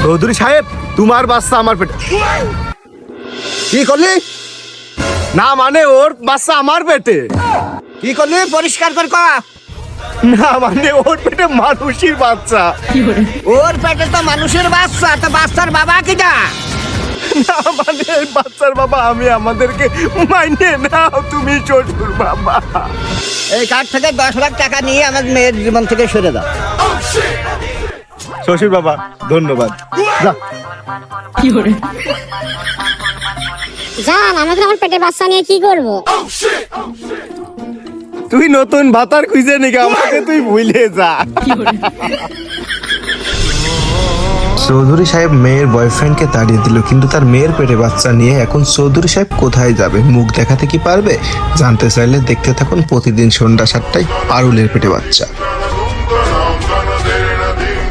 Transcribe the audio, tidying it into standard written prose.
চৌধুরী সাহেব, তোমার বাচ্চা আমার পেটে। কি করলি? না মানে ওর বাচ্চা আমার পেটে। কি করলি? পরিষ্কার করে ক। না মানে ওর পেটে মানুষের বাচ্চা। ওর পেটে তো মানুষের বাচ্চা, তো বাচ্চার বাবা কিটা? না মানে এই বাচ্চার বাবা আমি, আমাদেরকে মাইনে নাও তুমি শ্বশুর বাবা। এই কার্ড থেকে 10 লাখ টাকা নিয়ে আমার মেয়ের জীবন থেকে সরে দাও। শ্বশুর বাবা ধন্যবাদ। যা। জান, আমাদের আমার পেটে বাচ্চা নিয়ে কি করব? তুই নতুন ভাতার খুঁজে নিকে, আমাকে তুই ভুলে যা। চৌধুরী সাহেব মেয়ের বয়ফ্রেন্ডকে তাড়িয়ে দিল, কিন্তু তার মেয়ের পেটে বাচ্চা নিয়ে এখন চৌধুরী সাহেব কোথায় যাবে? মুখ দেখাতে কি পারবে? জানতে চাইলে দেখতে থাকুন প্রতিদিন সন্ধ্যা 7টায় পারুলের পেটে বাচ্চা।